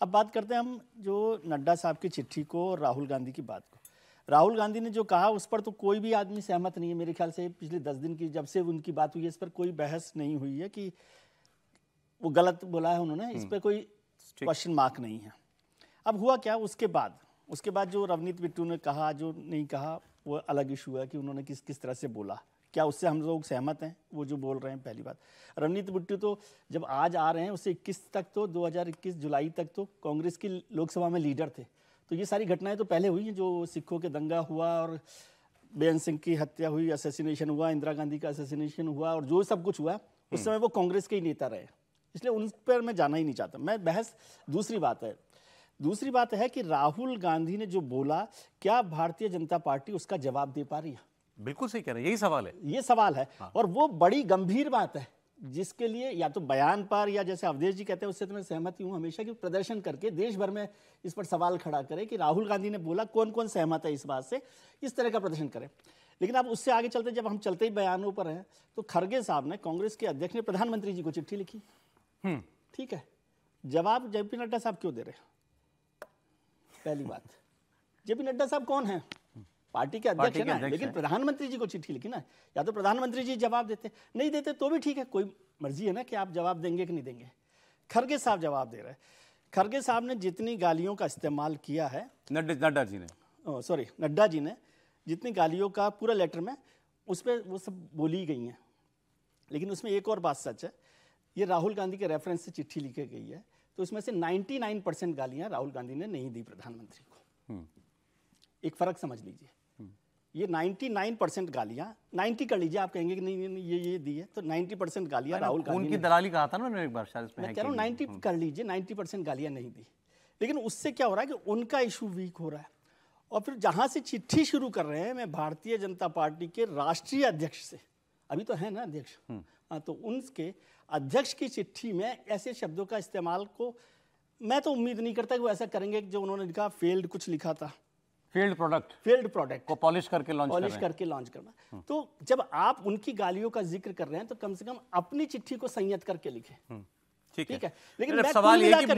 अब बात करते हैं हम जो नड्डा साहब की चिट्ठी को और राहुल गांधी की बात को। राहुल गांधी ने जो कहा उस पर तो कोई भी आदमी सहमत नहीं है मेरे ख्याल से। पिछले 10 दिन की जब से उनकी बात हुई है इस पर कोई बहस नहीं हुई है कि वो गलत बोला है उन्होंने, इस पर कोई क्वेश्चन मार्क नहीं है। अब हुआ क्या उसके बाद जो रवनीत बिट्टू ने कहा जो नहीं कहा वो अलग इशू है कि उन्होंने किस किस तरह से बोला, क्या उससे हम लोग सहमत हैं वो जो बोल रहे हैं। पहली बात, रवनीत बिट्टू तो जब आज आ रहे हैं उससे 21 तक तो 2021 जुलाई तक तो कांग्रेस की लोकसभा में लीडर थे। तो ये सारी घटनाएं तो पहले हुई हैं, जो सिखों के दंगा हुआ और बेअंत सिंह की हत्या हुई, असैसिनेशन हुआ, इंदिरा गांधी का असैसिनेशन हुआ और जो सब कुछ हुआ उस समय वो कांग्रेस के ही नेता रहे, इसलिए उन पर मैं जाना ही नहीं चाहता मैं बहस। दूसरी बात है कि राहुल गांधी ने जो बोला क्या भारतीय जनता पार्टी उसका जवाब दे पा रही है? बिल्कुल सही कह रहे हैं, यही सवाल है, ये सवाल है। हाँ। और वो बड़ी गंभीर बात है जिसके लिए या तो बयान पर या जैसे अवधेश जी कहते हैं उससे तो मैं सहमत हूं हमेशा कि प्रदर्शन करके देश भर में इस पर सवाल खड़ा करे कि राहुल गांधी ने बोला, कौन कौन सहमत है इस बात से, इस तरह का प्रदर्शन करें। लेकिन अब उससे आगे चलते जब हम चलते ही बयानों पर हैं तो खरगे साहब ने, कांग्रेस के अध्यक्ष ने प्रधानमंत्री जी को चिट्ठी लिखी। ठीक है, जवाब जेपी नड्डा साहब क्यों दे रहे हैं? पहली बात, जेपी नड्डा साहब कौन है? पार्टी के अध्यक्ष है ना, लेकिन प्रधानमंत्री जी को चिट्ठी लिखी ना, या तो प्रधानमंत्री जी जवाब देते, नहीं देते तो भी ठीक है, कोई मर्जी है ना कि आप जवाब देंगे कि नहीं देंगे। खरगे साहब जवाब दे रहे हैं। खरगे साहब ने जितनी गालियों का इस्तेमाल किया है नड्डा जी ने जितनी गालियों का पूरा लेटर में उस पर वो सब बोली गई हैं। लेकिन उसमें एक और बात सच है, ये राहुल गांधी के रेफरेंस से चिट्ठी लिखी गई है तो इसमें से 99% गालियां राहुल गांधी ने नहीं दी प्रधानमंत्री को। एक फर्क समझ लीजिए, ये 99% गालियां, 90 कर लीजिए, आप कहेंगे कि नहीं ये दी है, तो 90% गालियां राहुल गांधी उनकी दलाली कहा था ना एक बार शायद, मैं कह रहा हूँ 90 कर लीजिए, 90% गालियां नहीं दी। लेकिन उससे क्या हो रहा है कि उनका इशू वीक हो रहा है। और फिर जहां से चिट्ठी शुरू कर रहे हैं, मैं भारतीय जनता पार्टी के राष्ट्रीय अध्यक्ष से, अभी तो है ना अध्यक्ष, हाँ, तो उनके अध्यक्ष की चिट्ठी में ऐसे शब्दों का इस्तेमाल को मैं तो उम्मीद नहीं करता कि वो ऐसा करेंगे। जो उन्होंने लिखा फेल्ड, कुछ लिखा था फेल्ड प्रोडक्ट को पॉलिश करके लॉन्च करना। तो जब आप उनकी गालियों का जिक्र कर रहे हैं तो कम से कम अपनी चिट्ठी को संयत करके लिखें। ठीक है। लेकिन सवाल ये कि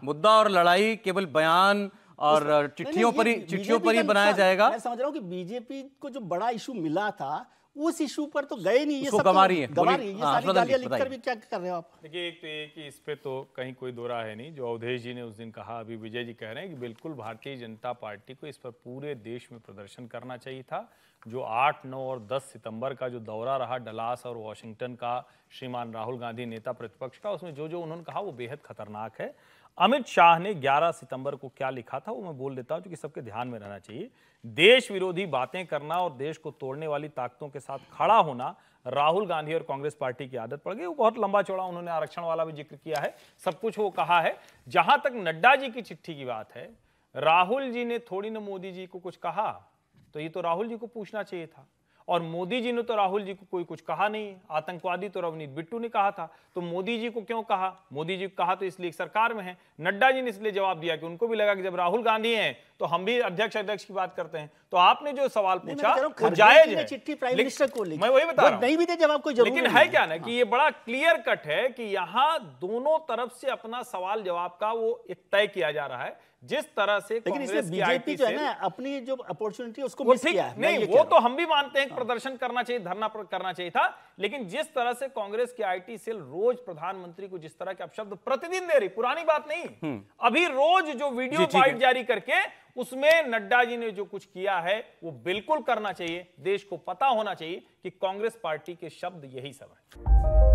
मुद्दा और लड़ाई केवल बयान और चिट्ठियों पर ही बनाया जाएगा। मैं समझ रहा हूँ कि बीजेपी को जो बड़ा इशू मिला था उस इशू पर तो गए नहीं, ये सब गंवा रही है। ये सारी गालियां लिखकर भी क्या कर रहे हो आप? देखिए, एक तो ये कि इस पे तो कहीं कोई दो राह है नहीं। जो अवधेश जी ने उस दिन कहा, अभी विजय जी कह रहे हैं कि बिल्कुल भारतीय जनता पार्टी को इस पर पूरे देश में प्रदर्शन करना चाहिए था। जो 8, 9 और 10 सितंबर का जो दौरा रहा डलास और वॉशिंगटन का श्रीमान राहुल गांधी नेता प्रतिपक्ष का, उसमें जो जो उन्होंने कहा वो बेहद खतरनाक है। अमित शाह ने 11 सितंबर को क्या लिखा था वो मैं बोल देता हूं, जो कि सबके ध्यान में रहना चाहिए। देश विरोधी बातें करना और देश को तोड़ने वाली ताकतों के साथ खड़ा होना राहुल गांधी और कांग्रेस पार्टी की आदत पड़ गई। वो बहुत लंबा चौड़ा उन्होंने आरक्षण वाला भी जिक्र किया है, सब कुछ वो कहा है। जहां तक नड्डा जी की चिट्ठी की बात है, राहुल जी ने थोड़ी ना मोदी जी को कुछ कहा, तो ये तो राहुल जी को पूछना चाहिए था। और मोदी जी ने तो राहुल जी को कोई कुछ कहा नहीं। आतंकवादी तो रवनीत बिट्टू ने कहा था, तो मोदी जी को क्यों कहा? मोदी जी को कहा तो इसलिए सरकार में है। नड्डा जी ने इसलिए जवाब दिया कि उनको भी लगा कि जब राहुल गांधी हैं तो हम भी अध्यक्ष की बात करते हैं। तो आपने जो सवाल पूछा वो जायज है। चिट्ठी प्राइम मिनिस्टर को लिखी, मैं वही बता रहा हूं, नहीं भी दे जवाब कोई जरूरी लेकिन है क्या ना कि ये बड़ा क्लियर कट है कि यहां दोनों तरफ से अपना सवाल जवाब का वो एक तय किया जा रहा है। जिस तरह से लेकिन इसमें बीजेपी जो है ना अपनी जो अपॉर्चुनिटी उसको मिस किया है। नहीं, वो तो हम भी मानते हैं कि प्रदर्शन करना चाहिए, धरना करना चाहिए था। लेकिन जिस तरह से कांग्रेस की आईटी सेल रोज प्रधानमंत्री को जिस तरह के अपशब्द प्रतिदिन दे रही, पुरानी बात नहीं, अभी रोज जो वीडियो बाइट जारी करके उसमें नड्डा जी ने जो कुछ किया है वो बिल्कुल करना चाहिए। देश को पता होना चाहिए कि कांग्रेस पार्टी के शब्द यही सब है।